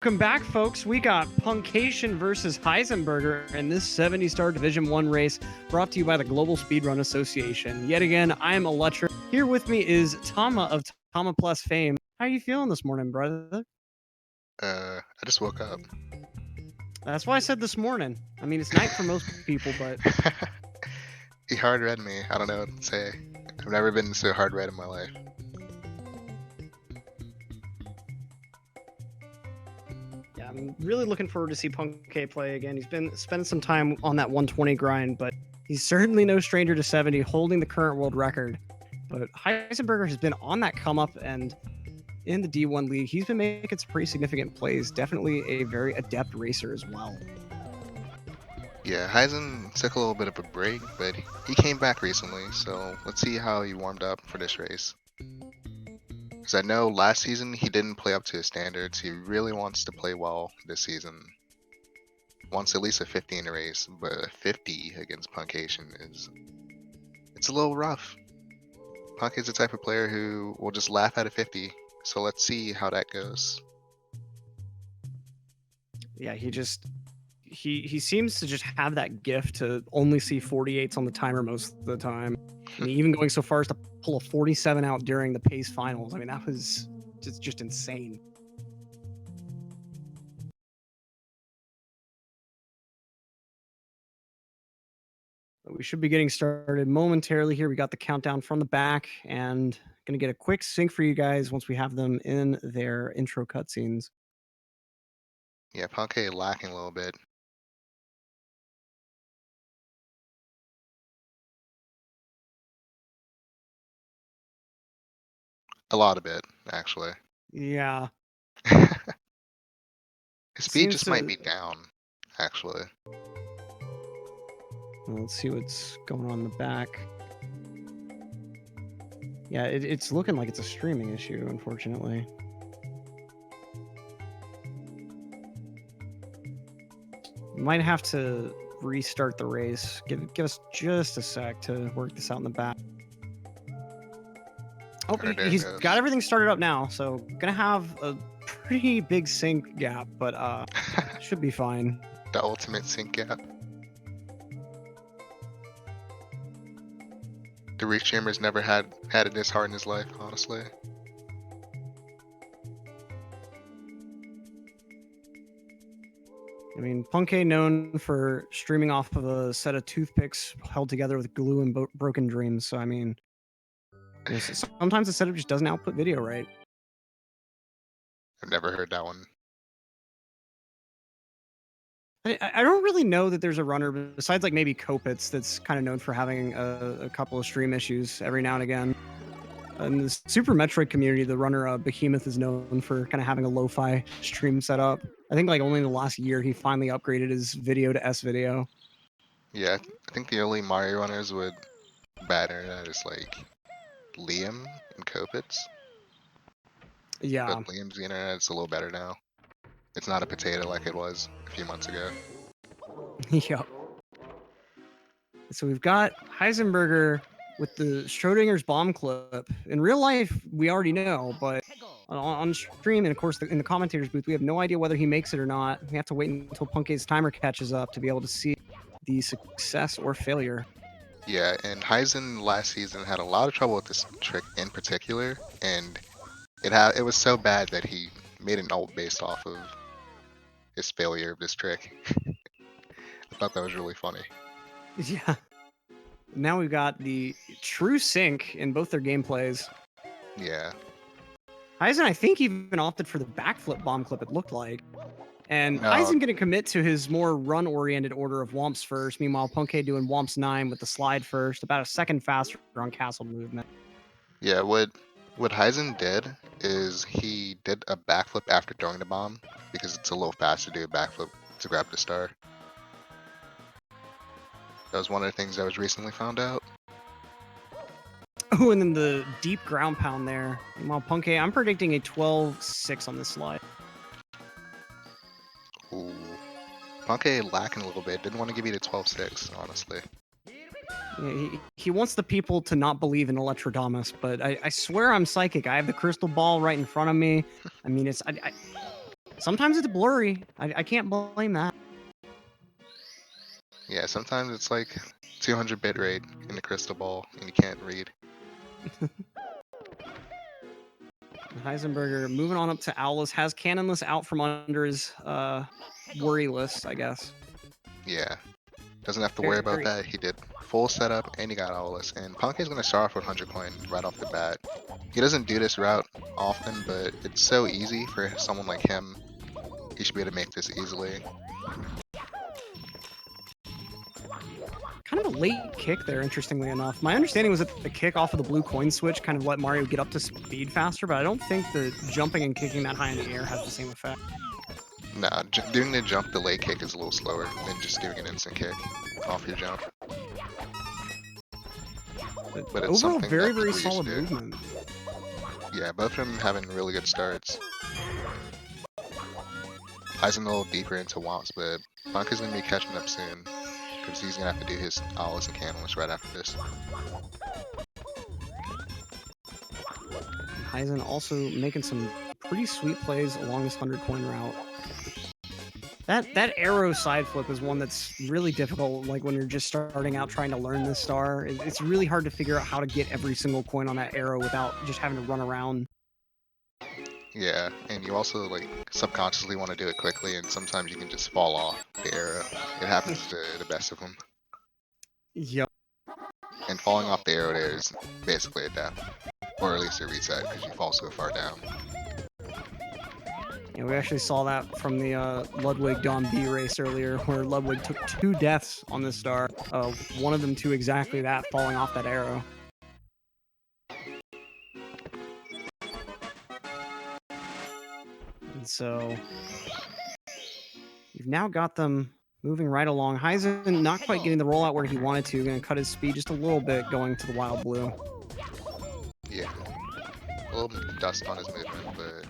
Welcome back, folks. We got Puncayshun versus Heisenburger in this 70-star Division 1 race brought to you by the Global Speedrun Association. Yet again, I am Electra. Here with me is Tama of Tama Plus fame. How are you feeling this morning, brother? I just woke up. That's why I said this morning. I mean, it's night for most people, but He hard read me. I don't know what to say. I've never been so hard read in my life. yeah, I'm really looking forward to see Punkay play again. He's been spending some time on that 120 grind, but he's certainly no stranger to 70, holding the current world record. But Heisenberger has been on that come up, and in the D1 league, he's been making some pretty significant plays. Definitely a very adept racer as well. Yeah, Heisen took a little bit of a break, but he came back recently, so let's see how he warmed up for this race. Because I know last season he didn't play up to his standards. He really wants to play well this season. Wants at least a 50 in a race, but a 50 against Puncayshun it's a little rough. Punk is the type of player who will just laugh at a 50, so let's see how that goes. Yeah, he seems to just have that gift to only see 48s on the timer most of the time. I mean, even going so far as to pull a 47 out during the pace finals. I mean, that was just insane. We should be getting started momentarily here. We got the countdown from the back and going to get a quick sync for you guys once we have them in their intro cutscenes. Yeah, Punkay lacking a little bit. A lot of it, actually. Yeah. His speed Seems just might to. be down, actually. Well, let's see what's going on in the back. Yeah, it's looking like it's a streaming issue, unfortunately. Might have to restart the race. Give us just a sec to work this out in the back. Oh, There it he's goes. got everything started up now, so gonna have a pretty big sync gap, but should be fine. The ultimate sync gap. The Reach Streamer's never had it this hard in his life, honestly. I mean, Punkay known for streaming off of a set of toothpicks held together with glue and broken dreams. So I mean, sometimes the setup just doesn't output video right. I've never heard that one. I don't really know that there's a runner besides like maybe Kopitz that's kind of known for having a couple of stream issues every now and again. In the Super Metroid community, the runner Behemoth is known for kind of having a lo-fi stream setup. I think like only in the last year he finally upgraded his video to S video. Yeah, I think the only Mario runners with bad internet is like Liam and Kopitz. Yeah. But Liam's internet is a little better now. It's not a potato like it was a few months ago. Yep. So we've got Heisenberger with the Schrodinger's bomb clip. In real life, we already know, but on stream and of course in the commentators booth, we have no idea whether he makes it or not. We have to wait until Punkay's timer catches up to be able to see the success or failure. Yeah, and Heisen last season had a lot of trouble with this trick in particular, and it was so bad that he made an ult based off of his failure of this trick. I thought that was really funny. Yeah. Now we've got the true sync in both their gameplays. Yeah. Heisen, I think, even opted for the backflip bomb clip, it looked like. And No. Heisen going to commit to his more run-oriented order of Womps first. Meanwhile, Punkay doing Womps 9 with the slide first, about a second faster on castle movement. Yeah, what Heisen did is he did a backflip after throwing the bomb, because it's a little faster to do a backflip to grab the star. That was one of the things I was recently found out. Oh, and then the deep ground pound there. Meanwhile, Punkay, I'm predicting a 12-6 on this slide. Ooh. Punkay lacking a little bit. Didn't want to give you the 12-6, honestly. Yeah, he wants the people to not believe in Electrodamus, but I swear I'm psychic. I have the crystal ball right in front of me. I mean, Sometimes it's blurry. I can't blame that. Yeah, sometimes it's like 200 bit rate in the crystal ball and you can't read. Heisenburger moving on up to Owless, has Cannonless out from under his worry list, I guess. Yeah, doesn't have to worry about that. He did full setup and he got Owless. And Punkay's going to start off with 100 coin right off the bat. He doesn't do this route often, but it's so easy for someone like him. He should be able to make this easily. Kind of a late kick there, interestingly enough. My understanding was that the kick off of the blue coin switch kind of let Mario get up to speed faster, but I don't think the jumping and kicking that high in the air has the same effect. Nah, doing the jump delay kick is a little slower than just doing an instant kick off your jump. But it's overall, something very, that very people solid used to do. movement. Yeah, both of them having really good starts. Heisen a little deeper into Womps, but Punkay's going to be catching up soon. Because he's going to have to do his Owless and Candleless right after this. Heisen also making some pretty sweet plays along this 100 coin route. That arrow side flip is one that's really difficult, like when you're just starting out trying to learn this star. It's really hard to figure out how to get every single coin on that arrow without just having to run around. Yeah, and you also like subconsciously want to do it quickly, and sometimes you can just fall off the arrow. It happens to the best of them. Yep. And falling off the arrow there is basically a death. Or at least a reset, because you fall so far down. Yeah, we actually saw that from the Ludwig Don B race earlier, where Ludwig took 2 deaths on this star. One of them to exactly that, falling off that arrow. And so you've now got them moving right along. Heisen not quite getting the rollout where he wanted to. Going to cut his speed just a little bit going to the Wild Blue. Yeah. A little bit of dust on his movement, but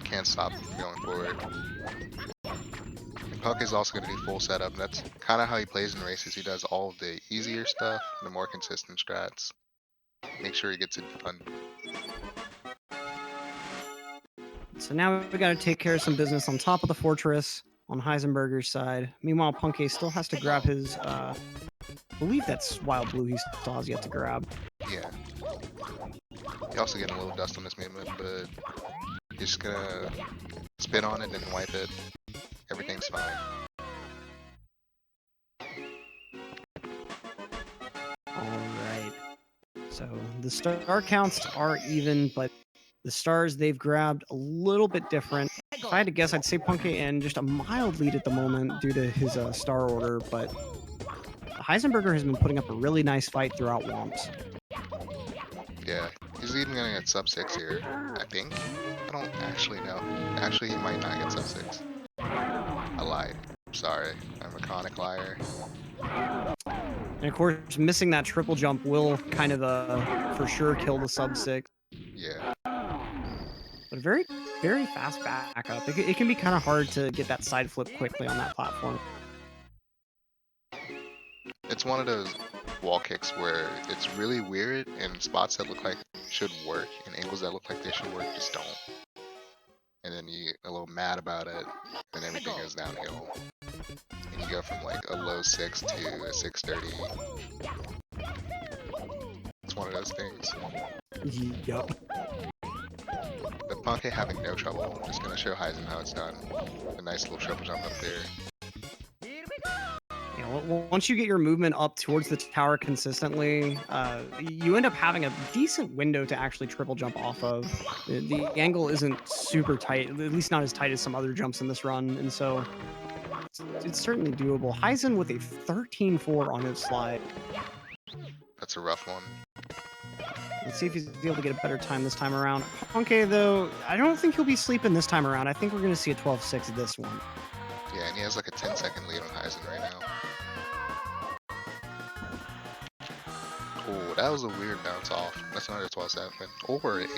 can't stop him from going forward. And Puck is also going to do full setup. That's kind of how he plays in races. He does all of the easier stuff, the more consistent strats. Make sure he gets it done. So now we got to take care of some business on top of the fortress on Heisenberger's side. Meanwhile, Punkay still has to grab his, I believe that's Wild Blue he still has yet to grab. Yeah. He also getting a little dust on his movement, but he's just gonna spin on it and wipe it. Everything's fine. Alright. So the star counts are even, but the stars they've grabbed a little bit different. If I had to guess, I'd say Punkay in just a mild lead at the moment due to his star order, but Heisenberger has been putting up a really nice fight throughout Womps. Yeah, he's even gonna get sub 6 here, I think. I don't actually know. Actually, he might not get sub 6. I lied. Sorry, I'm a chronic liar. And of course, missing that triple jump will kind of for sure kill the sub 6. Yeah. But a very, very fast backup. It can be kind of hard to get that side flip quickly on that platform. It's one of those wall kicks where it's really weird and spots that look like should work and angles that look like they should work just don't. And then you get a little mad about it and everything goes downhill. And you go from like a low 6 to a 630. It's one of those things. Yup. But Punkay having no trouble. I'm just gonna show Heisen how it's done. A nice little triple jump up there. You know, once you get your movement up towards the tower consistently, you end up having a decent window to actually triple jump off of. The angle isn't super tight, at least not as tight as some other jumps in this run, and so it's certainly doable. Heisen with a 13-4 on his slide. That's a rough one. Let's see if he's able to get a better time this time around. Punkay, though, I don't think he'll be sleeping this time around. I think we're going to see a 12-6 this one. Yeah, and he has like a 10-second lead on Heisen right now. Oh, that was a weird bounce off. That's another 12-7. Or 8.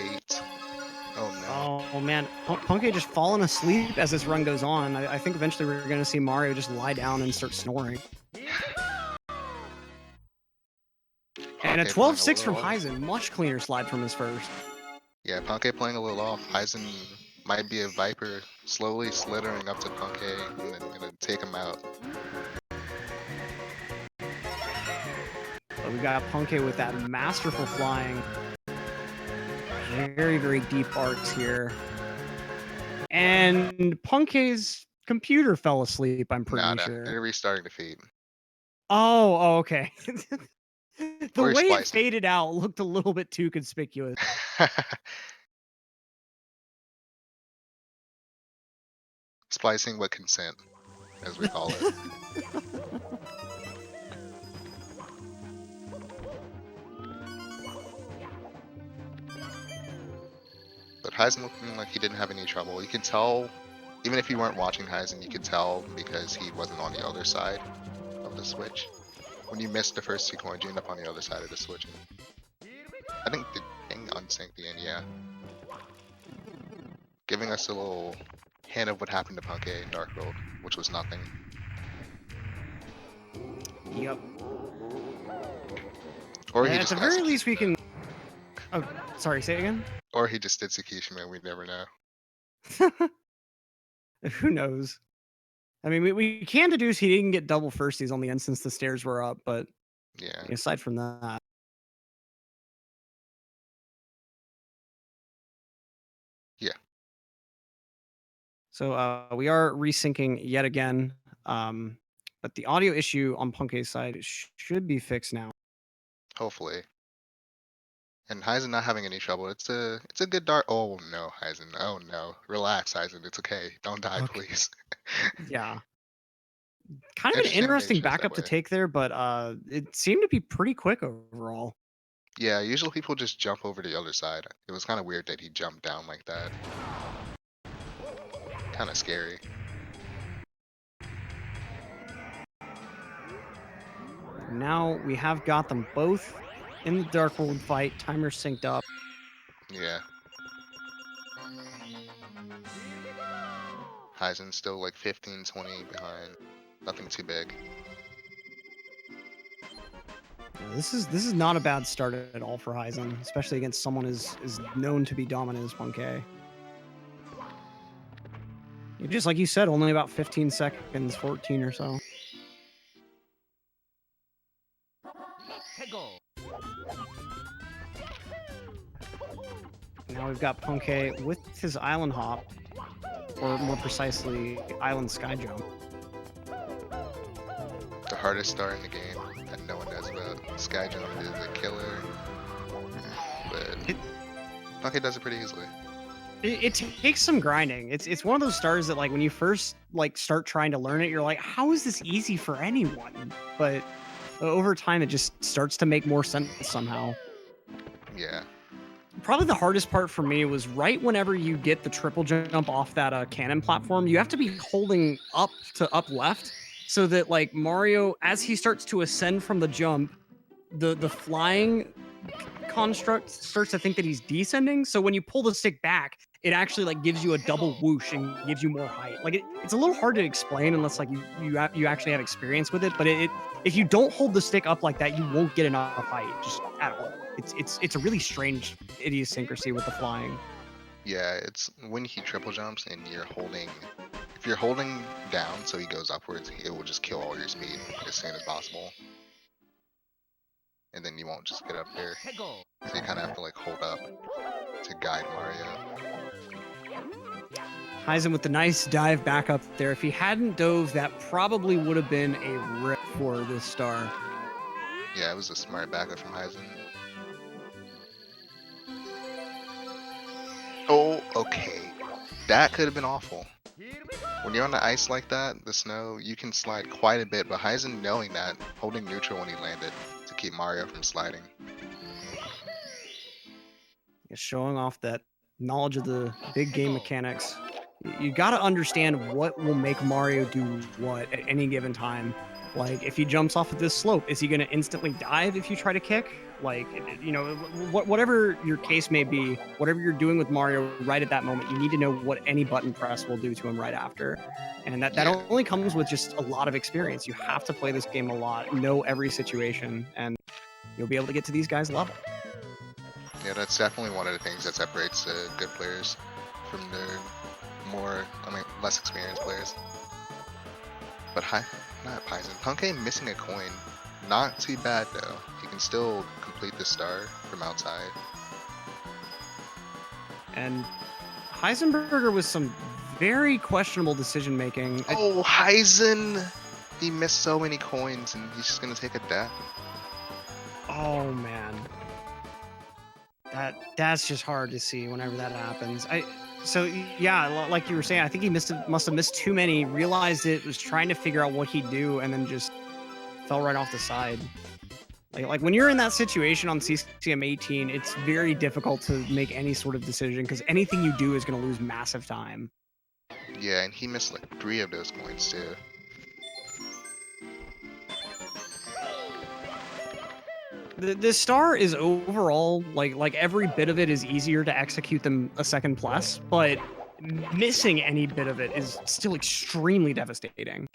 Oh no. Oh man, Punkay just falling asleep as this run goes on. I think eventually we're going to see Mario just lie down and start snoring. And a 12-6 from Heisen, much cleaner slide from his first. Yeah, Punkay playing a little off. Heisen Might be a Viper slowly slithering up to Punkay and then gonna take him out. But we got Punkay with that masterful flying. Very, very deep arcs here. And Punkay's computer fell asleep, I'm pretty Nada. sure. They're restarting the feed. Oh, okay. The Or he's way it splicing. faded out looked a little bit too conspicuous. Splicing with consent, as we call it. But Heisen looking like he didn't have any trouble. You can tell, even if you weren't watching Heisen, you could tell because he wasn't on the other side of the switch. When you missed the first 2 coins, you end up on the other side of the switch. I think the thing unsynced the end, yeah. Giving us a little hint of what happened to Punkay in Dark World, which was nothing. Yep. Or he At just the got very Tsukishima. least, we can. Oh, sorry. Say it again. Or he just did Tsukishima, we never know. Who knows? I mean, we can deduce he didn't get double firsties on the end since the stairs were up, but Yeah. aside from that. Yeah. So we are resyncing yet again, but the audio issue on Punkay's side should be fixed now. Hopefully. And Heisen not having any trouble. It's a good dart. Oh no, Heisen. Oh no. Relax, Heisen. It's okay. Don't die, Okay. please. Yeah. Kind of an Interesting interesting nature is that backup to way. take there, but it seemed to be pretty quick overall. Yeah, usually people just jump over to the other side. It was kind of weird that he jumped down like that. Kind of scary. Now we have got them both in the Dark World fight. Timer synced up. Yeah. Heisen still like 15, 20 behind. Nothing too big. This is not a bad start at all for Heisen, especially against someone as known to be dominant as Punkay. Just like you said, only about 15 seconds, 14 or so. Now we've got Punkay with his island hop, or more precisely, island sky jump. The hardest star in the game that no one knows about. Skyjump is a killer. But Punkay does it pretty easily. It takes some grinding. It's one of those stars that, like, when you first start trying to learn it, you're like, how is this easy for anyone? But over time, it just starts to make more sense somehow. Yeah. Probably the hardest part for me was right whenever you get the triple jump off that cannon platform, you have to be holding up to up left so that, like, Mario, as he starts to ascend from the jump, the flying construct starts to think that he's descending. So when you pull the stick back, it actually gives you a double whoosh and gives you more height. It's a little hard to explain unless you actually have experience with it. But if you don't hold the stick up like that, you won't get enough height just at all. It's a really strange idiosyncrasy with the flying. Yeah, it's when he triple jumps and you're holding. If you're holding down so he goes upwards, it will just kill all your speed as soon as possible. And then you won't just get up there. So you kind of have to hold up to guide Mario. Heisen with the nice dive back up there. If he hadn't dove, that probably would have been a rip for this star. Yeah, it was a smart backup from Heisen. Oh, okay. That could have been awful. When you're on the ice like that, the snow, you can slide quite a bit, but Heisen knowing that, holding neutral when he landed to keep Mario from sliding. Showing off that knowledge of the big game mechanics. You got to understand what will make Mario do what at any given time. Like, if he jumps off of this slope, is he going to instantly dive if you try to kick? Whatever your case may be, whatever you're doing with Mario right at that moment, you need to know what any button press will do to him right after. And that only comes with just a lot of experience. You have to play this game a lot, know every situation, and you'll be able to get to these guys' level. Yeah, that's definitely one of the things that separates good players from the less experienced players. But not Pison. Punkay missing a coin. Not too bad though. He can still complete the star from outside. And Heisenburger with some very questionable decision making. Oh, Heisen! He missed so many coins and he's just gonna take a death. Oh man. That's just hard to see whenever that happens. So yeah, like you were saying, I think he must have missed too many, realized it, was trying to figure out what he'd do, and then just fell right off the side. Like when you're in that situation on CCM 18, it's very difficult to make any sort of decision because anything you do is going to lose massive time. Yeah, and he missed like 3 of those coins too. The star is overall, like every bit of it is easier to execute than a second plus, but missing any bit of it is still extremely devastating.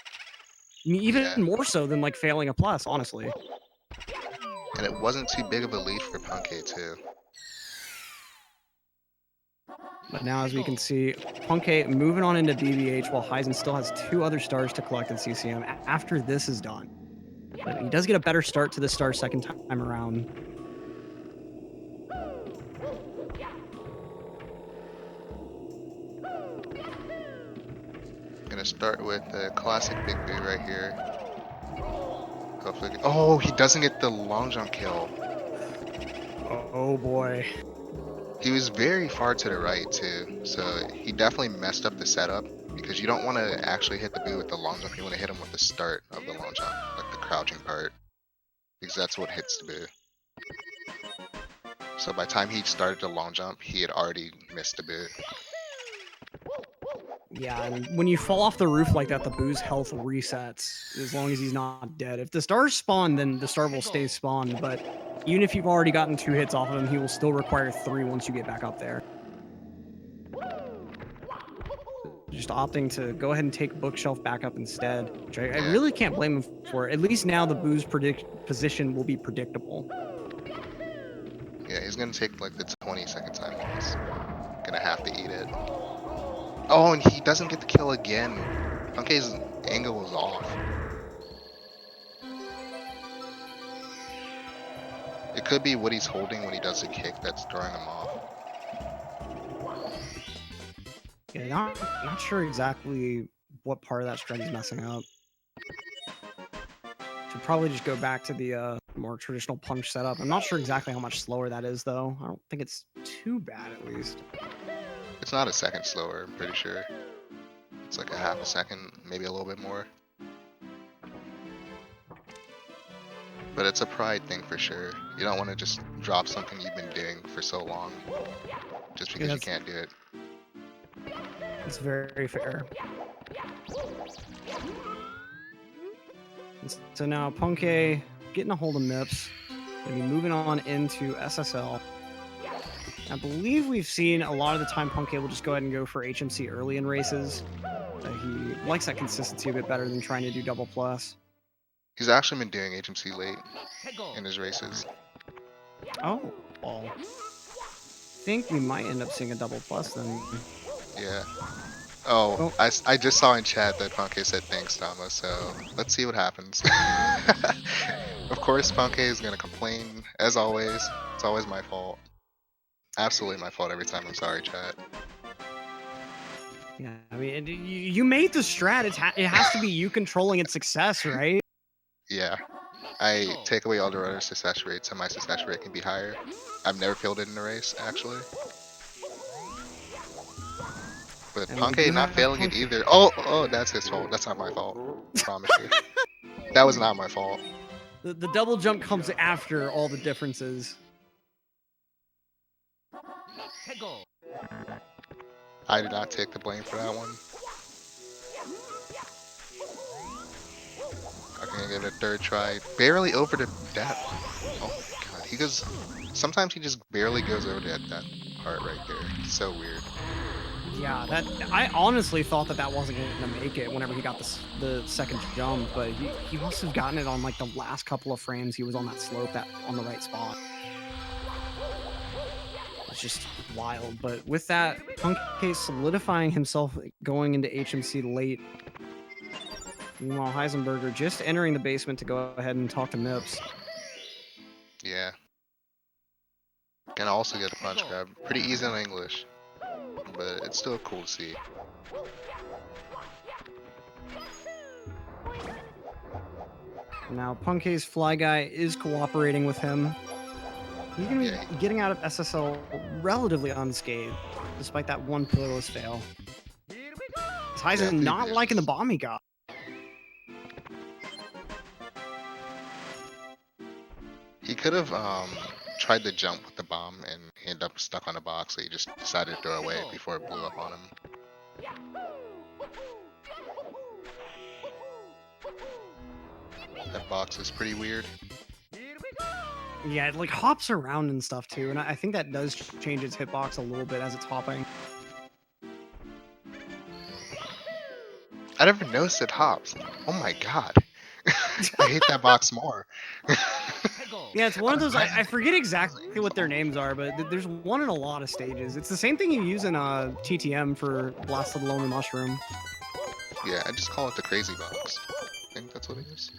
I mean, even more so than like failing a plus, honestly. And it wasn't too big of a lead for Punkay too. But now, as we can see, Punkay moving on into BBH while Heisen still has 2 other stars to collect in CCM after this is done. But he does get a better start to the star second time around. Gonna start with the classic big boot right here. Hopefully, oh, he doesn't get the long jump kill. Oh boy. He was very far to the right too, so he definitely messed up the setup because you don't want to actually hit the boot with the long jump. You want to hit him with the start of the long jump, like the crouching part, because that's what hits the boot. So by the time he started the long jump, he had already missed the boot. Yeah, and when you fall off the roof like that, the boo's health resets as long as he's not dead. If the stars spawn, then the star will stay spawned, but even if you've already gotten 2 hits off of him, he will still require 3 once you get back up there. Just opting to go ahead and take bookshelf back up instead, which I really can't blame him for. At least now the boo's position will be predictable. Yeah, he's gonna take like the 20-second time loss. Gonna have to eat it. Oh, and he doesn't get the kill again. Punkay's angle was off. It could be what he's holding when he does the kick that's throwing him off. Yeah, not sure exactly what part of that string is messing up. Should probably just go back to the more traditional punch setup. I'm not sure exactly how much slower that is, though. I don't think it's too bad, at least. It's not a second slower, I'm pretty sure. It's like a half a second, maybe a little bit more. But it's a pride thing for sure. You don't want to just drop something you've been doing for so long just because you can't do it. It's very fair. So now Punkay getting a hold of MIPS. Gonna be moving on into SSL. I believe we've seen a lot of the time Punkay will just go ahead and go for HMC early in races. He likes that consistency a bit better than trying to do double plus. He's actually been doing HMC late in his races. Oh, well, I think we might end up seeing a double plus then. Yeah. Oh, I just saw in chat that Punkay said thanks, Tama, so let's see what happens. Of course, Punkay is going to complain, as always. It's always my fault. Absolutely my fault every time. I'm sorry, chat. Yeah, I mean, you made the strat. It has to be you controlling its success, right? Yeah. I take away all the other success rates, and my success rate can be higher. I've never failed it in a race, actually. But Punkay not failing it either. Oh, that's his fault. That's not my fault. I promise you. That was not my fault. The double jump comes after all the differences. I did not take the blame for that one. I'm gonna give it a third try. Barely over the death. Oh my god, he goes. Sometimes he just barely goes over that part right there. It's so weird. Yeah, I honestly thought that wasn't gonna make it whenever he got the second jump, but he must have gotten it on like the last couple of frames. He was on that slope on the right spot. is just wild. But with that, Punkay solidifying himself going into HMC late. Meanwhile, Heisenburger just entering the basement to go ahead and talk to Mips. Yeah. Can also get a punch grab. Pretty easy in English, but it's still cool to see. Now, Punkay's Fly Guy is cooperating with him. He's going to be getting out of SSL relatively unscathed, despite that one pillarless fail. Heisen not liking the bomb he got. He could have tried to jump with the bomb and he ended up stuck on the box, so he just decided to throw away before it blew up on him. That box is pretty weird. Yeah, it like hops around and stuff too, and I think that does change its hitbox a little bit as it's hopping. I never noticed it hops. Oh my god. I hate that box more. Yeah, it's one of those, I forget exactly what their names are, but there's one in a lot of stages. It's the same thing you use in TTM for Blast of the Lonely Mushroom. Yeah, I just call it the crazy box. I think that's what it is.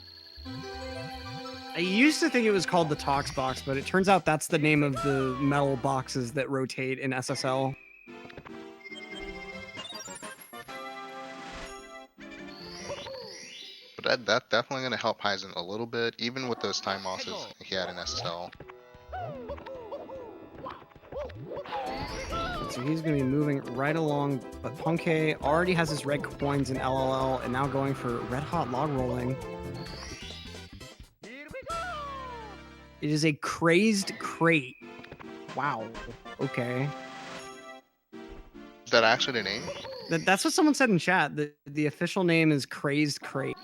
I used to think it was called the Tox box, but it turns out that's the name of the metal boxes that rotate in SSL. But that's definitely going to help Heisen a little bit, even with those time losses he had in SSL. So he's going to be moving right along, but Punkay already has his red coins in LLL and now going for red hot log rolling. It is a crazed crate. Wow. Okay. Is that actually the name? That's what someone said in chat. The official name is Crazed Crate.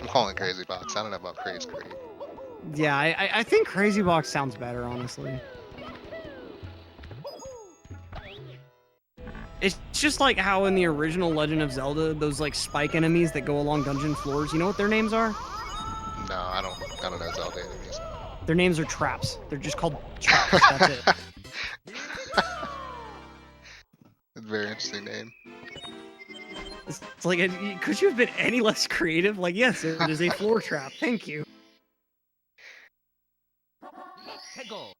I'm calling it Crazy Box. I don't know about Crazed Crate. Yeah, I think Crazy Box sounds better, honestly. It's just like how in the original Legend of Zelda, those like spike enemies that go along dungeon floors, you know what their names are? No, I don't know Zelda enemies. Their names are traps. They're just called traps. That's it. It's a very interesting name. It's like, could you have been any less creative? Like, yes, it is a floor trap. Thank you.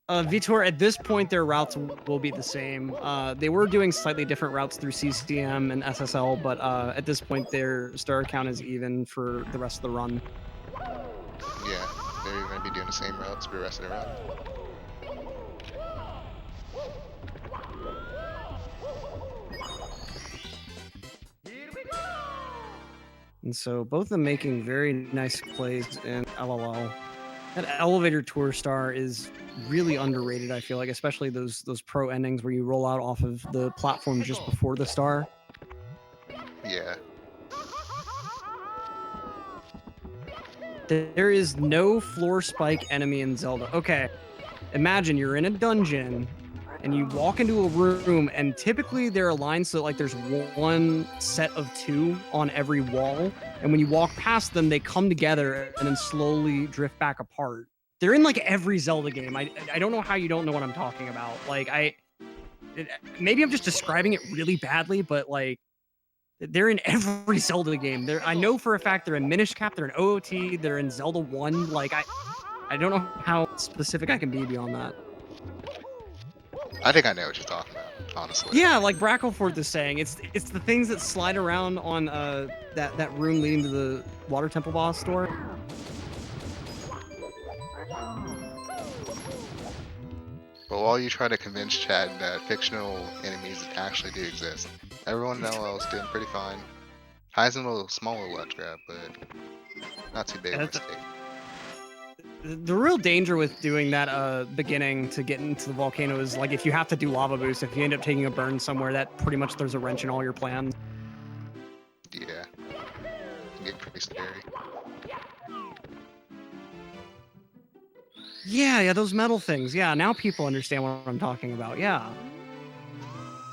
Vitor, at this point, their routes will be the same. They were doing slightly different routes through CCM and SSL, but at this point, their star count is even for the rest of the run. Yeah, they're going to be doing the same routes for the rest of the run. And so both of them making very nice plays in LLL. That elevator tour star is really underrated, I feel like, especially those pro endings where you roll out off of the platform just before the star. Yeah. There is no floor spike enemy in Zelda. Okay, imagine you're in a dungeon and you walk into a room, and typically they're aligned so that, like, there's one set of two on every wall, and when you walk past them, they come together and then slowly drift back apart. They're in like every Zelda game. I don't know how you don't know what I'm talking about. Like, maybe I'm just describing it really badly, but like, they're in every Zelda game. I know for a fact they're in Minish Cap, they're in OOT, they're in Zelda 1. Like, I don't know how specific I can be beyond that. I think I know what you're talking about, honestly. Yeah, like Brackleford is saying, it's the things that slide around on that room leading to the Water Temple boss store. But while you try to convince chat that fictional enemies actually do exist, everyone in LL is doing pretty fine. Heisen a little smaller ledge grab, but not too big of a mistake. The real danger with doing that beginning to get into the volcano is, like, if you have to do lava boost, if you end up taking a burn somewhere, that pretty much throws a wrench in all your plans. Yeah. It can get pretty scary. Yeah, those metal things. Yeah, now people understand what I'm talking about. Yeah.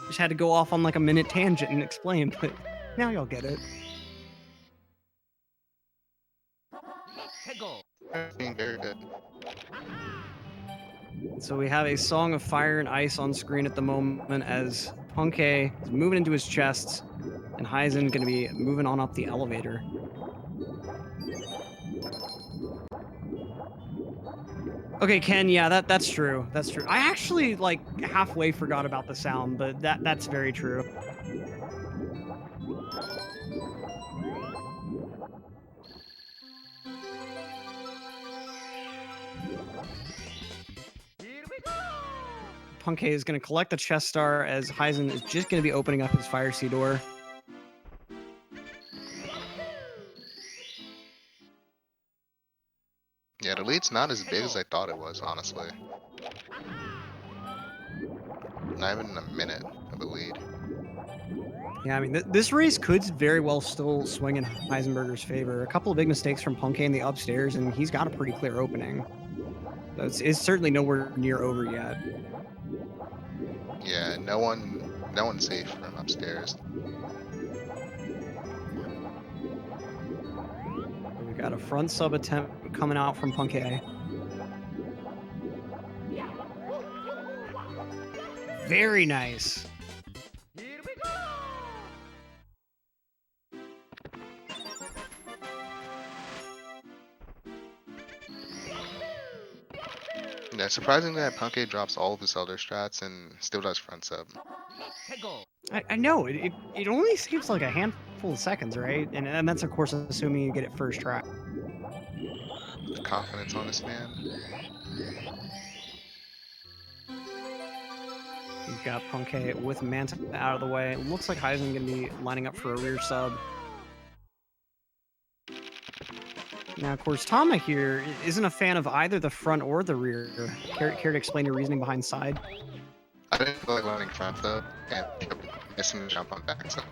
Just had to go off on like a minute tangent and explain, but now y'all get it. Being very good. So we have a Song of Fire and Ice on screen at the moment as Punkay is moving into his chest, and Heisen going to be moving on up the elevator. Okay, Ken, yeah, that's true. That's true. I actually, like, halfway forgot about the sound, but that's very true. Punkay is going to collect the chest star as Heisen is just going to be opening up his Fire Sea door. Yeah, the lead's not as big as I thought it was, honestly. Not even a minute of a lead. Yeah, I mean, this race could very well still swing in Heisenburger's favor. A couple of big mistakes from Punkay in the upstairs, and he's got a pretty clear opening. So it's certainly nowhere near over yet. Yeah, no one's safe from upstairs. We got a front sub attempt coming out from Punkay. Very nice. Yeah, surprising that Punkay drops all of his other strats and still does front sub. I know it only seems like a handful of seconds, right? And that's of course assuming you get it first try. The confidence on this man. You've got Punkay with Manta out of the way. It looks like Heisen going to be lining up for a rear sub. Now, of course, Tama here isn't a fan of either the front or the rear. Care to explain your reasoning behind side? I didn't feel like running front sub and kept missing the jump on back sub.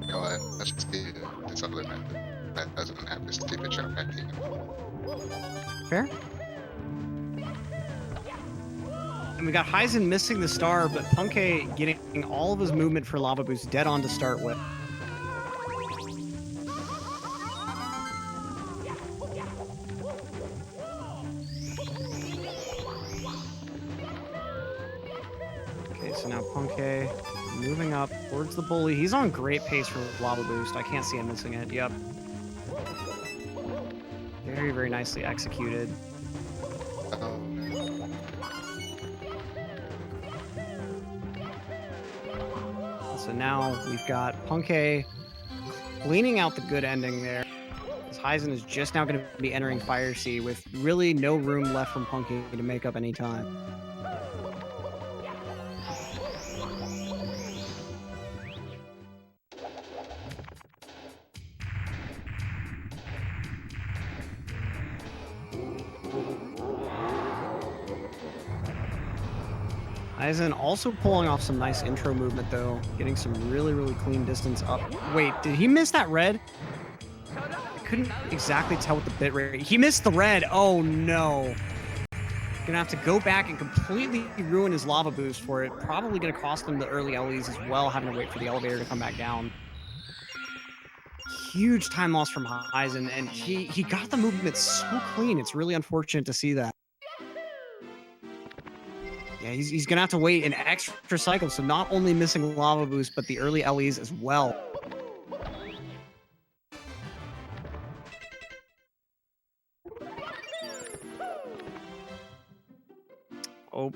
You know what? Let's just do this other method that doesn't have this stupid jump back here. Fair. And we got Heisen missing the star, but Punkay getting all of his movement for Lava Boost dead on to start with. Okay, so now Punkay moving up towards the bully. He's on great pace for Lava Boost. I can't see him missing it. Yep. Very, very nicely executed. So now we've got Punkay cleaning out the good ending there. As Heisen is just now going to be entering Fire Sea with really no room left from Punkay to make up any time. Heisen also pulling off some nice intro movement, though. Getting some really, really clean distance up. Wait, did he miss that red? I couldn't exactly tell with the bit rate. He missed the red. Oh, no. Gonna have to go back and completely ruin his lava boost for it. Probably gonna cost him the early LEs as well, having to wait for the elevator to come back down. Huge time loss from Heisen, and he got the movement so clean. It's really unfortunate to see that. Yeah, he's gonna have to wait an extra cycle, so not only missing lava boost, but the early LEs as well. Oh,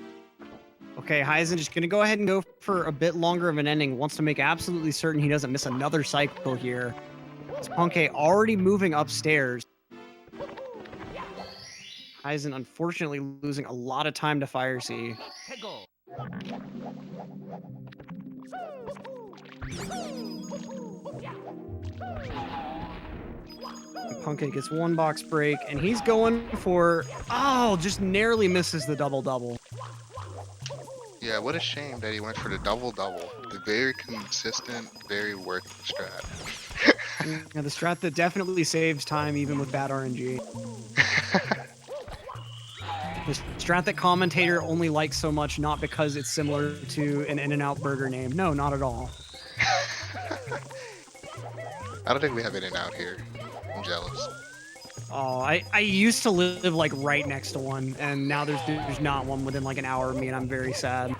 okay. Heisen just gonna go ahead and go for a bit longer of an ending. Wants to make absolutely certain he doesn't miss another cycle here. It's Punkay already moving upstairs. Heisen unfortunately losing a lot of time to Fire Sea. Punkay gets one box break, and he's going for, oh, just narrowly misses the double-double. Yeah, what a shame that he went for the double-double. The very consistent, very working strat. Yeah, the strat that definitely saves time even with bad RNG. The strat that commentator only likes so much, not because it's similar to an In-N-Out burger name. No, not at all. I don't think we have In-N-Out here. I'm jealous. Oh, I used to live like right next to one, and now there's not one within like an hour of me, and I'm very sad.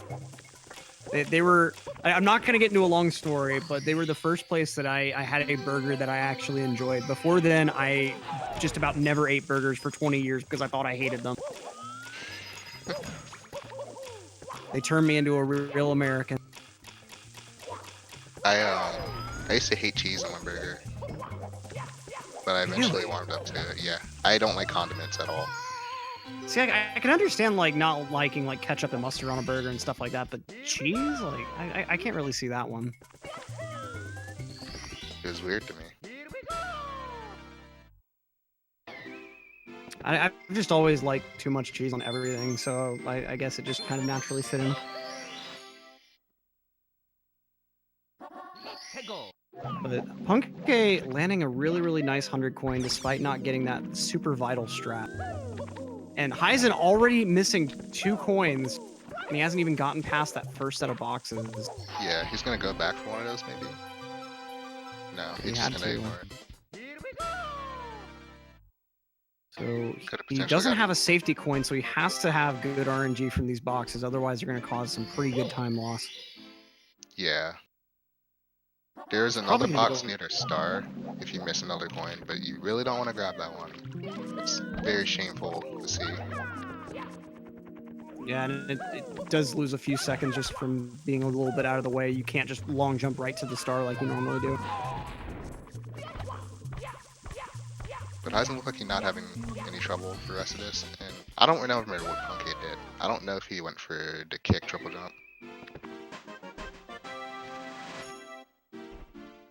They were. I'm not gonna get into a long story, but they were the first place that I had a burger that I actually enjoyed. Before then, I just about never ate burgers for 20 years because I thought I hated them. They turned me into a real American. I used to hate cheese on my burger, but I eventually warmed up to it. Yeah, I don't like condiments at all. See, I can understand like not liking like ketchup and mustard on a burger and stuff like that, but cheese, like I can't really see that one. It was weird to me. I've just always liked too much cheese on everything, so I guess it just kind of naturally fit in. But Punkay landing a really nice 100 coin despite not getting that super vital strat. And Heisen already missing 2 coins, and he hasn't even gotten past that first set of boxes. Yeah, he's gonna go back for one of those maybe. No, he's just gonna ignore it. So he doesn't have a safety coin, so he has to have good RNG from these boxes. Otherwise, they're going to cause some pretty good time loss. Yeah. There's another box near the star if you miss another coin, but you really don't want to grab that one. It's very shameful to see. Yeah, and it does lose a few seconds just from being a little bit out of the way. You can't just long jump right to the star like you normally do. But Heisen looked like he's not having any trouble for the rest of this, and I don't remember what Punkay did. I don't know if he went for the kick triple jump.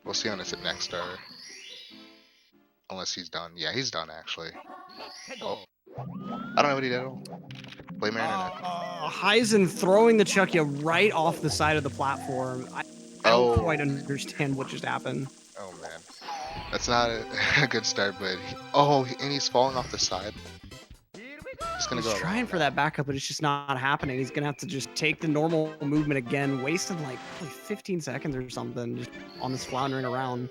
We'll see on this at next star. Unless he's done. Yeah, he's done actually. Oh. I don't know what he did at all. Blame internet. Heisen throwing the Chuckya right off the side of the platform. I don't quite understand what just happened. Oh man. That's not a good start, but and he's falling off the side. He's trying for that backup, but it's just not happening. He's gonna have to just take the normal movement again, wasting like probably 15 seconds or something just on this floundering around.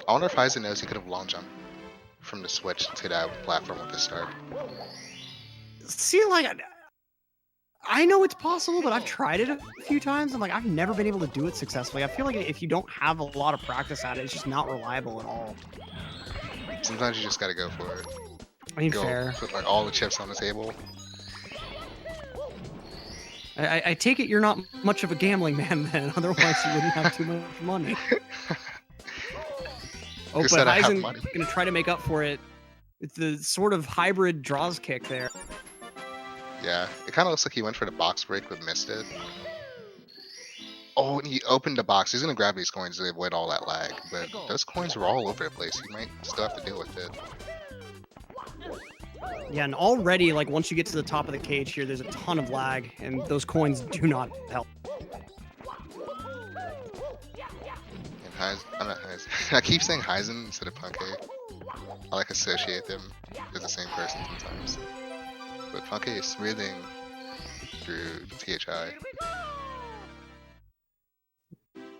I wonder if Heisen knows he could have long jumped from the switch to that platform with the start. See, like, I know it's possible, but I've tried it a few times, and like I've never been able to do it successfully. I feel like if you don't have a lot of practice at it, it's just not reliable at all. Sometimes you just gotta go for it. I mean, fair. Put like all the chips on the table. I take it you're not much of a gambling man then, otherwise you wouldn't have too much money. Oh, but Heisen's gonna try to make up for it. It's the sort of hybrid draws kick there. Yeah, it kind of looks like he went for the box break but missed it. Oh, and he opened the box. He's gonna grab these coins to avoid all that lag, but those coins were all over the place. He might still have to deal with it. Yeah, and already, like, once you get to the top of the cage here, there's a ton of lag, and those coins do not help. And I'm not Heisen. I keep saying Heisen instead of Punkay. I like associate them as the same person sometimes. But Punkay is smoothing through THI.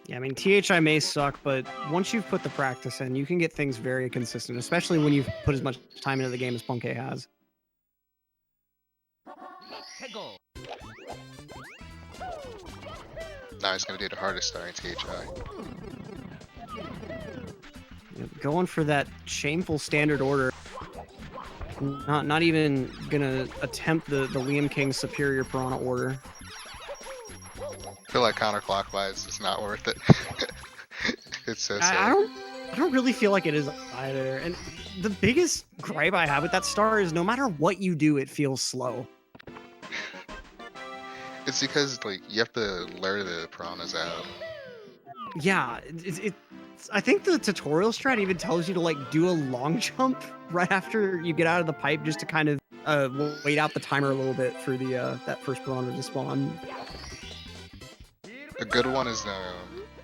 Yeah, I mean, THI may suck, but once you've put the practice in, you can get things very consistent, especially when you've put as much time into the game as Punkay has. Now he's going to do the hardest star in THI. Going for that shameful standard order. Not even gonna attempt the Liam King superior Piranha order. I feel like counterclockwise is not worth it. It's so silly. I don't really feel like it is either. And the biggest gripe I have with that star is no matter what you do, it feels slow. It's because like you have to lure the piranhas out. Yeah, I think the tutorial strat even tells you to like do a long jump right after you get out of the pipe just to kind of wait out the timer a little bit for the that first piranha to spawn. A good one is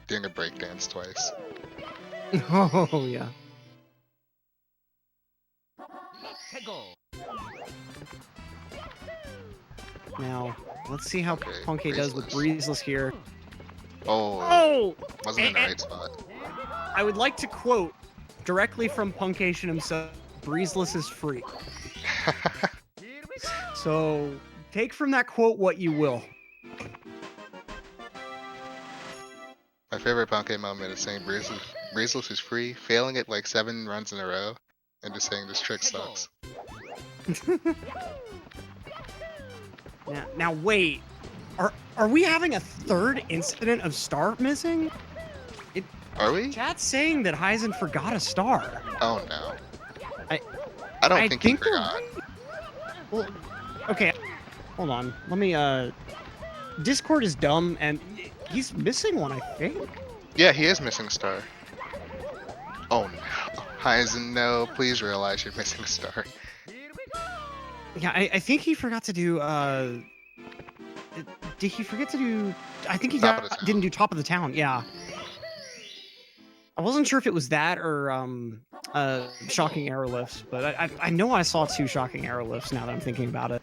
doing a breakdance twice. Oh yeah. Now let's see how Punkay does with Breezeless here. Oh! Wasn't in the right spot. I would like to quote directly from puncayshun himself. breezeless is free. So take from that quote what you will. My favorite Puncay moment is saying breezeless is free, failing it like 7 runs in a row, and just saying this trick sucks. Now wait, are we having a third incident of star missing? Are we? Chat's saying that Heisen forgot a star. Oh no. I don't think he we're forgot. right. Well, okay, hold on. Let me. Discord is dumb, and he's missing one, I think. Yeah, he is missing a star. Oh no. Heisen, no, please realize you're missing a star. Yeah, I think he forgot to do. Did he forget to do? I think he didn't do top of the town. Yeah. I wasn't sure if it was that or shocking arrow lifts, but I know I saw 2 shocking arrow lifts now that I'm thinking about it.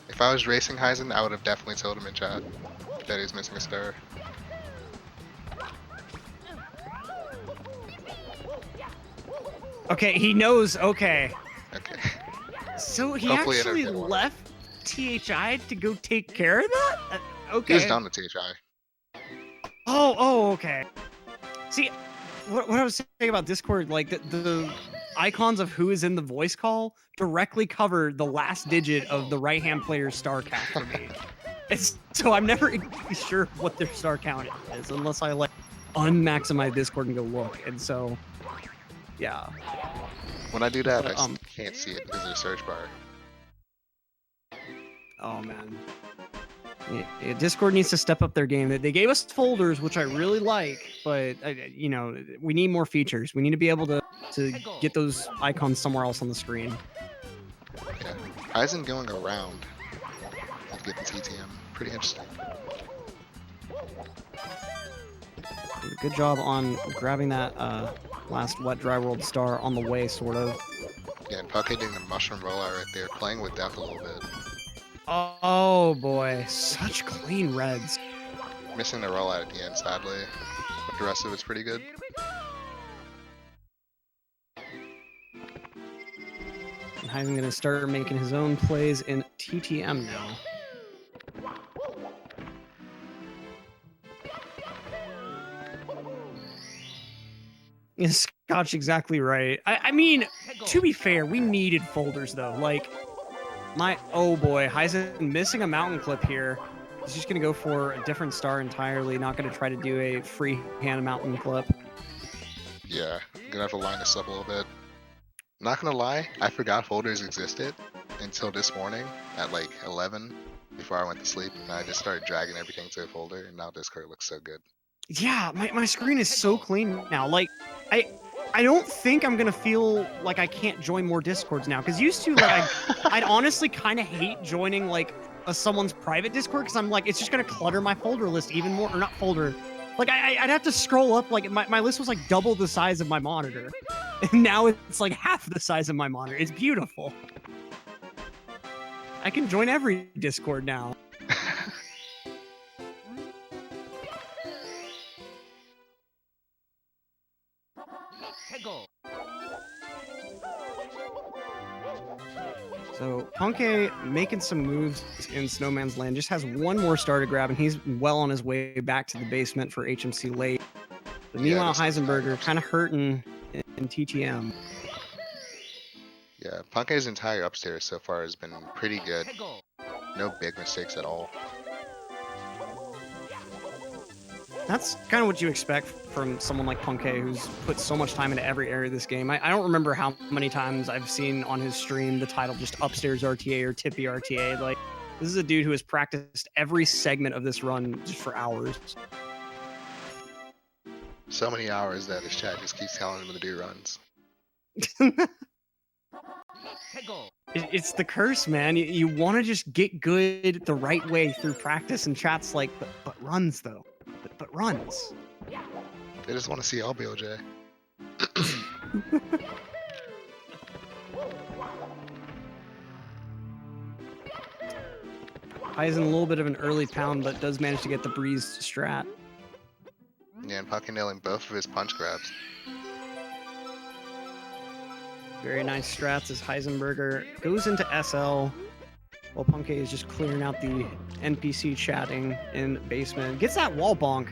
If I was racing Heisen, I would have definitely told him in chat that he's missing a star. Okay, he knows. Okay. Okay. So he Hopefully actually left THI to go take care of that? Okay. He was done with THI. Oh, okay. See, what I was saying about Discord, like the icons of who is in the voice call directly cover the last digit of the right-hand player's star count for me. So I'm never sure what their star count is unless I like unmaximize Discord and go look. And so, yeah. When I do that, I can't see it because of the search bar. Oh man. Yeah, Discord needs to step up their game. They gave us folders, which I really like, but you know, we need more features. We need to be able to get those icons somewhere else on the screen. Yeah, Heisen going around to get the TTM. Pretty interesting. Good job on grabbing that last wet dry world star on the way, sort of. Yeah, and Puckay doing the mushroom rollout right there, playing with depth a little bit. Oh boy, such clean reds. Missing the rollout at the end, sadly. But the rest of it's pretty good. And Heisen gonna start making his own plays in TTM now. Yeah, Scotch, exactly right. I mean, to be fair, we needed folders though. Like, oh boy, Heisen missing a mountain clip here. He's just gonna go for a different star entirely. Not gonna try to do a freehand mountain clip. Yeah, I'm gonna have to line this up a little bit. Not gonna lie, I forgot folders existed until this morning at like 11 before I went to sleep, and I just started dragging everything to a folder, and now Discord looks so good. Yeah, my screen is so clean now. Like, I don't think I'm gonna feel like I can't join more Discords now. Because used to, like, I'd honestly kind of hate joining like someone's private Discord because I'm like, it's just gonna clutter my folder list even more, or not folder. Like I'd have to scroll up. Like my list was like double the size of my monitor, and now it's like half the size of my monitor. It's beautiful. I can join every Discord now. So Puncay making some moves in Snowman's Land, just has one more star to grab, and he's well on his way back to the basement for HMC late. But meanwhile, Heisenburger kind of hurting in TTM. Yeah, Puncay's entire upstairs so far has been pretty good. No big mistakes at all. That's kind of what you expect from someone like Puncay, who's put so much time into every area of this game. I don't remember how many times I've seen on his stream the title just Upstairs RTA or Tippy RTA. Like, this is a dude who has practiced every segment of this run just for hours. So many hours that his chat just keeps telling him to do runs. It's the curse, man. You want to just get good the right way through practice, and chat's like, but runs though. But runs. They just want to see LBOJ. Heisen a little bit of an early pound, but does manage to get the breeze strat. Yeah, and Puckay nailing both of his punch grabs. Very nice strats as Heisenburger goes into SL while Punkay is just clearing out the NPC chatting in basement. Gets that wall bonk.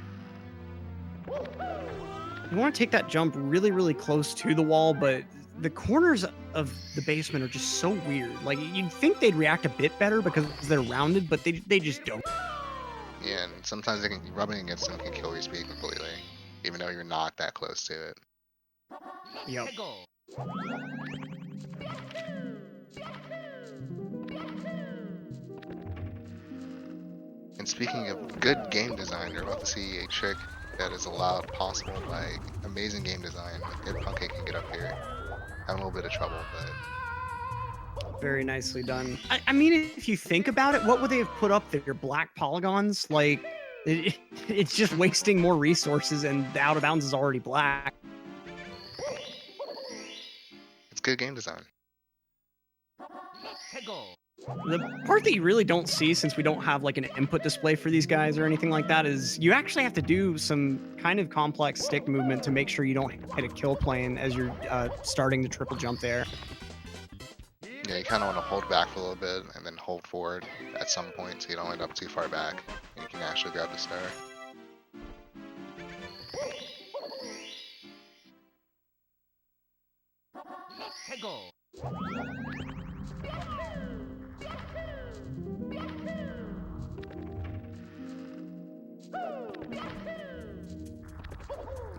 You want to take that jump really, really close to the wall, but the corners of the basement are just so weird. Like, you'd think they'd react a bit better because they're rounded, but they just don't. Yeah, and sometimes rubbing against them can kill your speed completely, even though you're not that close to it. Yep. And speaking of good game design, you're about to see a trick that is allowed possible by amazing game design. If Punkay can get up here, having a little bit of trouble, but Very nicely done. I mean, if you think about it, what would they have put up there? Black polygons? Like, it's just wasting more resources, and the out of bounds is already black. it's good game design. The part that you really don't see, since we don't have like an input display for these guys or anything like that, is you actually have to do some kind of complex stick movement to make sure you don't hit a kill plane as you're starting the triple jump there. Yeah, you kind of want to hold back for a little bit and then hold forward at some point so you don't end up too far back and you can actually grab the star.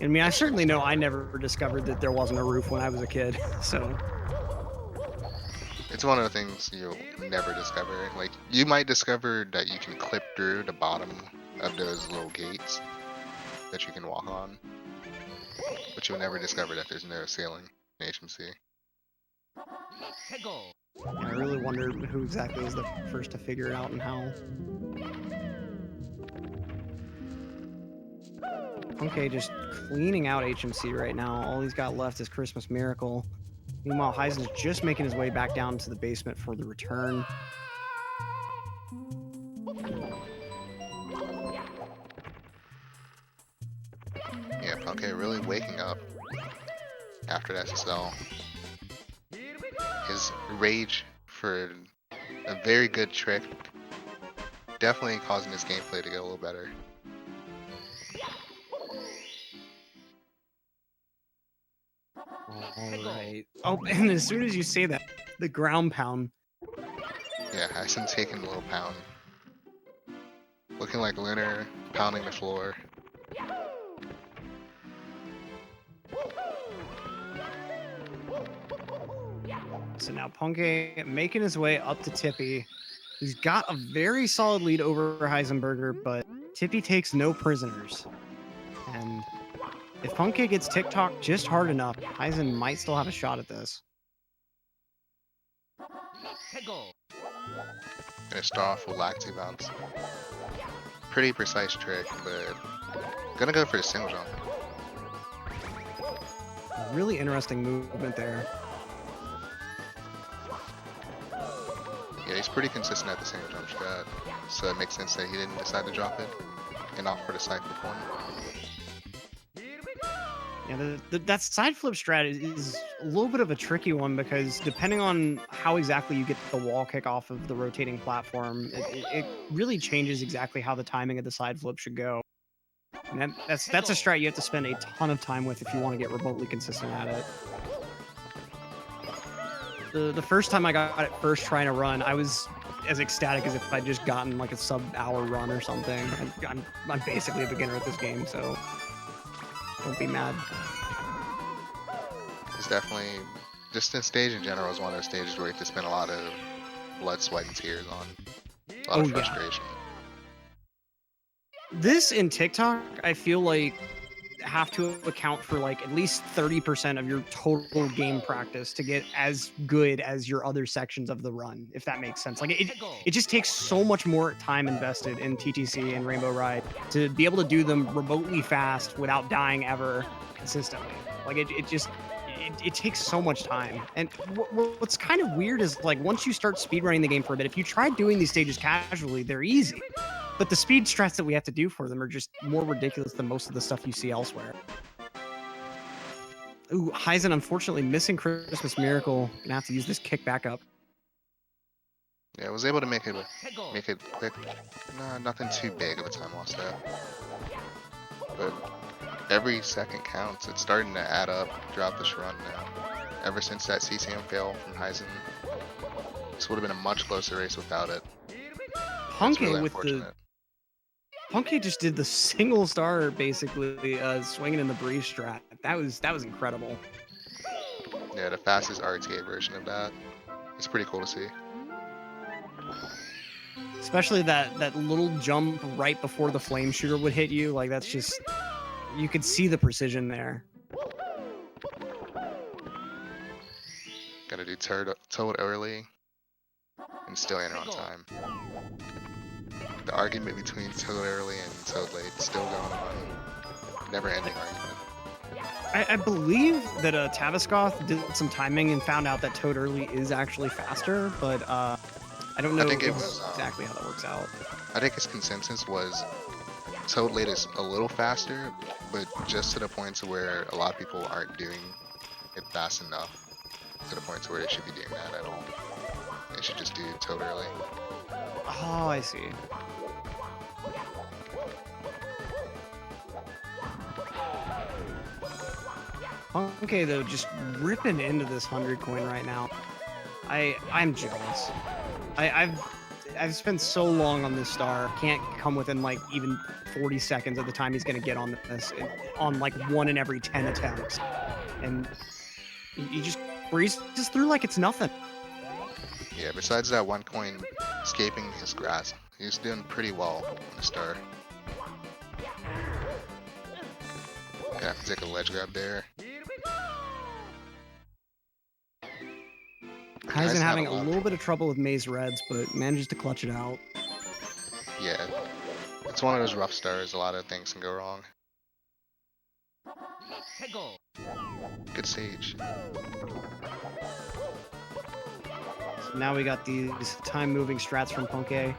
I mean, I certainly know I never discovered that there wasn't a roof when I was a kid, so... It's one of the things you'll never discover. Like, you might discover that you can clip through the bottom of those little gates that you can walk on, but you'll never discover that there's no ceiling in HMC. I really wonder who exactly was the first to figure it out and how. Okay, just cleaning out HMC right now. All he's got left is Christmas Miracle. Meanwhile, Heisen's just making his way back down to the basement for the return. Yeah, Punkay really waking up after that SSL. His rage for a very good trick definitely causing his gameplay to get a little better. Alright. Oh, and as soon as you say that, the ground pound. Yeah, Heisen taking a little pound. Looking like Lunar, pounding the floor. So now Punkay making his way up to Tippy. He's got a very solid lead over Heisenburger, but Tippy takes no prisoners. And if Punkay gets TikTok just hard enough, Heisen might still have a shot at this. Gonna start off with lag 2 bounce. Pretty precise trick, but gonna go for the single jump. Really interesting movement there. Yeah, he's pretty consistent at the single jump strat, so it makes sense that he didn't decide to drop it and opt for the side flip one. Yeah, that side flip strat is a little bit of a tricky one because depending on how exactly you get the wall kick off of the rotating platform, it really changes exactly how the timing of the side flip should go. And that's a strat you have to spend a ton of time with if you want to get remotely consistent at it. The first time I got it first trying to run, I was as ecstatic as if I'd just gotten like a sub-hour run or something. I'm basically a beginner at this game, so don't be mad. It's definitely, just this stage in general is one of those stages where you have to spend a lot of blood, sweat, and tears on. A lot of frustration. Yeah. This in TikTok, I feel like have to account for like at least 30% of your total game practice to get as good as your other sections of the run, if that makes sense. Like it just takes so much more time invested in TTC and Rainbow Ride to be able to do them remotely fast without dying ever consistently. Like it takes so much time. And what's kind of weird is like once you start speedrunning the game for a bit, if you try doing these stages casually, they're easy. But the speed strats that we have to do for them are just more ridiculous than most of the stuff you see elsewhere. Ooh, Heisen unfortunately missing Christmas Miracle. Gonna have to use this kick back up. Yeah, I was able to make it quick. No, nothing too big of a time loss there. But every second counts. It's starting to add up throughout this run now. Ever since that CCM fail from Heisen, this would have been a much closer race without it. It's really unfortunate. Punkay just did the single star basically swinging in the breeze strat. That was incredible. Yeah, the fastest RTA version of that. It's pretty cool to see. Especially that little jump right before the flame shooter would hit you. Like that's just, you could see the precision there. Gotta do toad early and still enter on time. The argument between toad early and toad late still going on. Never ending argument. I believe that Taviskoth did some timing and found out that toad early is actually faster, but I don't know exactly how that works out. I think his consensus was toad late is a little faster, but just to the point to where a lot of people aren't doing it fast enough to the point to where they should be doing that at all. They should just do toad early. Oh, I see. Okay, though, just ripping into this 100 coin right now. I'm jealous. I've spent so long on this star. Can't come within like even 40 seconds of the time he's gonna get on this on like 1 in every 10 attempts, and he just breezes through like it's nothing. Yeah, besides that 1 coin escaping his grasp, he's doing pretty well on the star. Gonna have to take a ledge grab there. Heisen having a little bit of trouble with Maze Reds, but manages to clutch it out. Yeah, it's one of those rough stars. A lot of things can go wrong. Good stage. So now we got these time-moving strats from Punkay.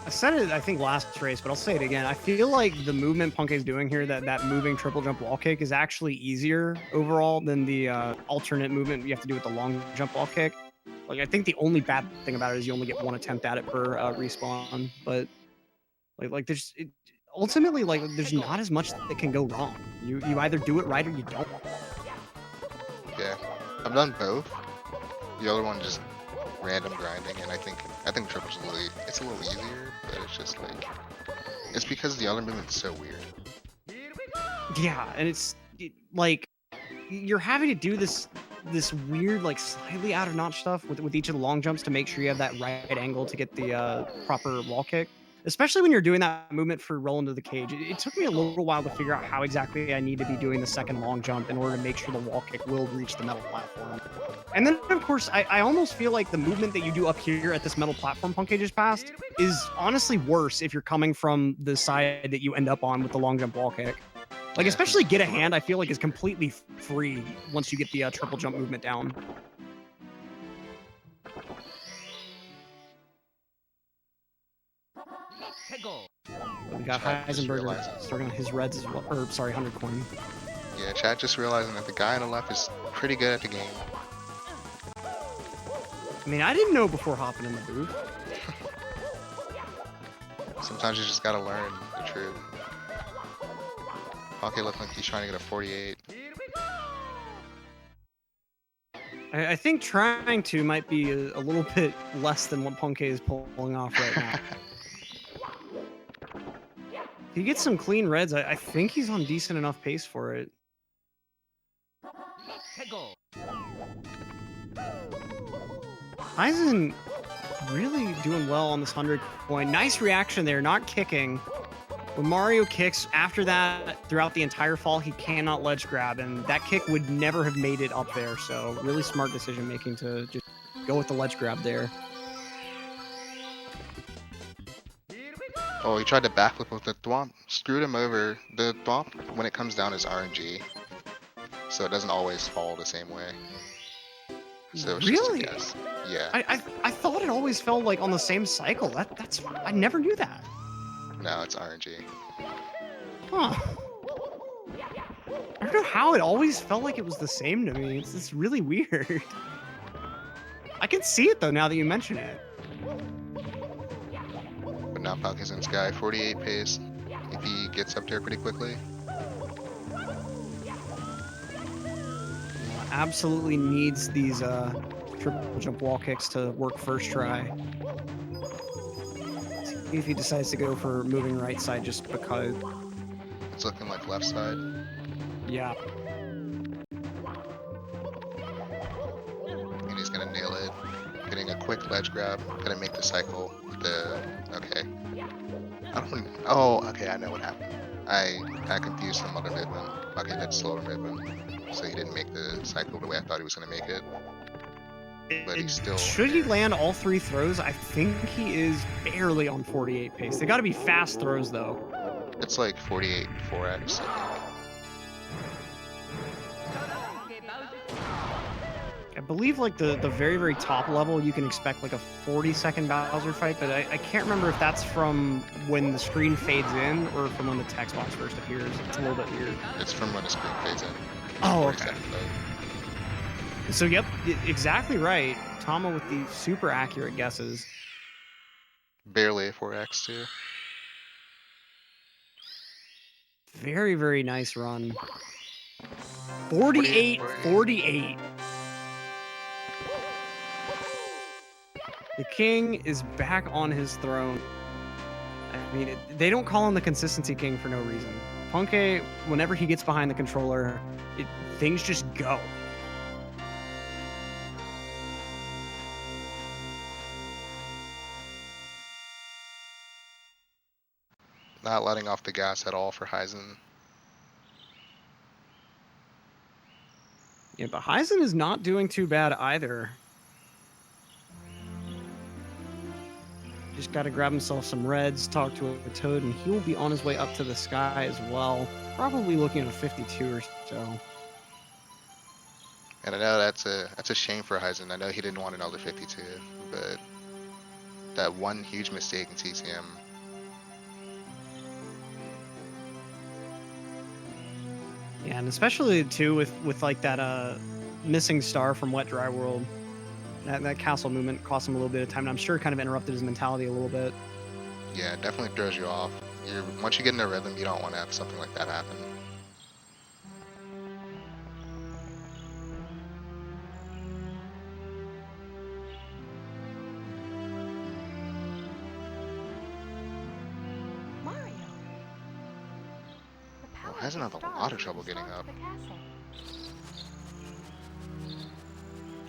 I said it, I think, last race, but I'll say it again. I feel like the movement Punkay's doing here, that moving triple jump wall kick, is actually easier overall than the alternate movement you have to do with the long jump wall kick. Like, I think the only bad thing about it is you only get 1 attempt at it per respawn, but there's ultimately there's not as much that can go wrong. You either do it right or you don't. Yeah, I've done both. The other one just random grinding, and I think triple's it's a little easier, but it's just like, it's because the other movement's so weird. Yeah, and it's like you're having to do this weird, like, slightly out of notch stuff with each of the long jumps to make sure you have that right angle to get the proper wall kick. Especially when you're doing that movement for roll into the cage. It took me a little while to figure out how exactly I need to be doing the second long jump in order to make sure the wall kick will reach the metal platform. And then, of course, I almost feel like the movement that you do up here at this metal platform Punkay just passed is honestly worse if you're coming from the side that you end up on with the long jump wall kick. Like, especially get a hand, I feel like is completely free once you get the triple jump movement down. We got Heisenburger starting on his reds as well, or sorry, 100 coin. Yeah, chat just realizing that the guy on the left is pretty good at the game. I mean, I didn't know before hopping in the booth. Sometimes you just gotta learn the truth. Punkay looks like he's trying to get a 48. I think trying to might be a little bit less than what Punkay is pulling off right now. If he gets some clean reds, I think he's on decent enough pace for it. Heisen really doing well on this 100 coin. Nice reaction there, not kicking. When Mario kicks, after that, throughout the entire fall, he cannot ledge grab, and that kick would never have made it up there. So really smart decision making to just go with the ledge grab there. Oh, he tried to backflip with the thwomp. Screwed him over. The thwomp, when it comes down, is RNG. So it doesn't always fall the same way. So it's really? Just a guess. Yeah. I thought it always fell like on the same cycle. That's I never knew that. No, it's RNG. Huh. I don't know how it always felt like it was the same to me. It's really weird. I can see it though now that you mention it. But now puncayshun's guy, 48 pace. If he gets up there pretty quickly. Absolutely needs these triple jump wall kicks to work first try. See if he decides to go for moving right side just because. It's looking like left side. Yeah. And he's gonna nail it. Getting a quick ledge grab. Gonna make the cycle with the. Okay. Oh, okay, I know what happened. I confused some other movement. Okay, that's slower movement. So he didn't make the cycle the way I thought he was gonna make it. But he's still. Should he land all 3 throws? I think he is barely on 48 pace. They gotta be fast throws though. It's like 48 4x, I think. I believe like the very, very top level, you can expect like a 40-second Bowser fight, but I can't remember if that's from when the screen fades in or from when the text box first appears. It's a little bit weird. It's from when the screen fades in. Oh, okay. So, yep, exactly right. Tama with the super accurate guesses. Barely a 4x too. Very, very nice run. 48-48. The king is back on his throne. I mean, they don't call him the consistency king for no reason. Punkay, whenever he gets behind the controller, things just go. Not letting off the gas at all for Heisen. Yeah, but Heisen is not doing too bad either. Just got to grab himself some reds, talk to a Toad, and he will be on his way up to the sky as well. Probably looking at a 52 or so. And I know that's a shame for Heisen. I know he didn't want another 52, but that one huge mistake in TCM. Yeah, and especially too with like that missing star from Wet Dry World. That castle movement cost him a little bit of time, and I'm sure it kind of interrupted his mentality a little bit. Yeah, it definitely throws you off. Once you get in a rhythm, you don't want to have something like that happen. Heisen had a lot of trouble getting up.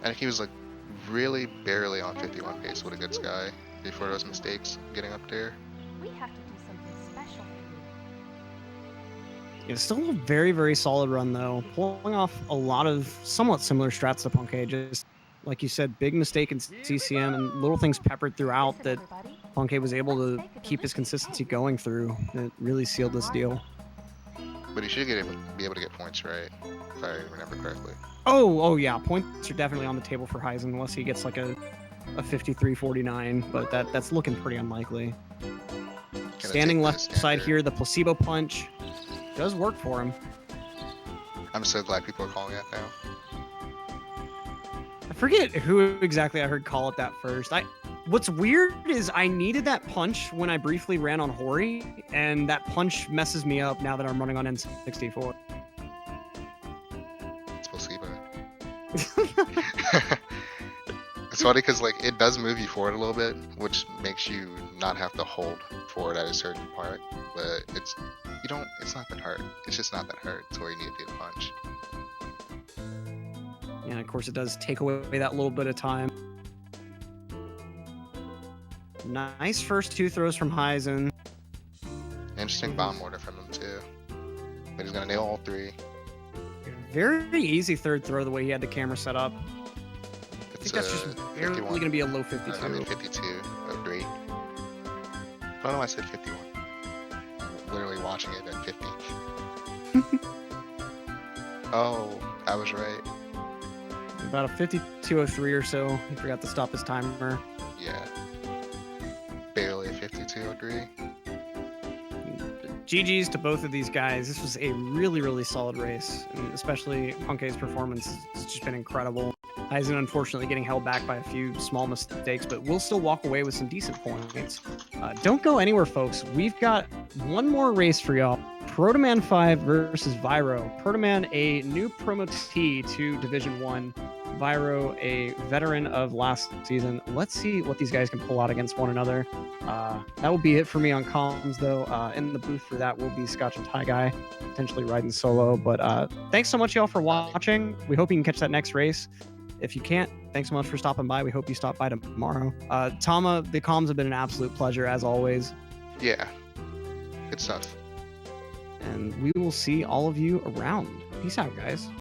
I think he was like really barely on 51 pace with a good sky before those mistakes getting up there. We have to do something special for you. It's still a very, very solid run though. Pulling off a lot of somewhat similar strats to Punkay. Just like you said, big mistake in CCM and little things peppered throughout that Punkay was able to keep his consistency going through. It really sealed this deal. But he should be able to get points, right? If I remember correctly. Oh yeah, points are definitely on the table for Heisen unless he gets like a 53-49, but that's looking pretty unlikely. Standing left side here, the placebo punch does work for him. I'm so glad people are calling it now. I forget who exactly I heard call it that first. What's weird is I needed that punch when I briefly ran on Hori, and that punch messes me up now that I'm running on N64. It's placebo. It's funny because like it does move you forward a little bit, which makes you not have to hold forward at a certain part. But it's not that hard. It's just not that hard. It's where you need to do the punch. And of course it does take away that little bit of time. Nice first 2 throws from Heisen. Interesting bomb order from him too. But he's gonna nail all 3. Very easy third throw the way he had the camera set up. I think that's just barely 51. going to be a low 52. I mean 52 of 3. I don't know why I said 51. I'm literally watching it at 50. Oh, I was right. About a 52.03 or so. He forgot to stop his timer. Yeah. Barely a 52.03. GG's to both of these guys. This was a really, really solid race, and especially Punkay's performance has just been incredible. Heisen unfortunately getting held back by a few small mistakes, but we'll still walk away with some decent points. Don't go anywhere, folks. We've got one more race for y'all. Protoman 5 versus Viro. Protoman, a new promotee to Division 1. Viro, a veteran of last season. Let's see what these guys can pull out against one another. That will be it for me on comms, though. In the booth for that will be Scotch and Tie Guy, potentially riding solo. But thanks so much, y'all, for watching. We hope you can catch that next race. If you can't, thanks so much for stopping by. We hope you stop by tomorrow. Tama, the comms have been an absolute pleasure, as always. Yeah, good stuff. And we will see all of you around. Peace out, guys.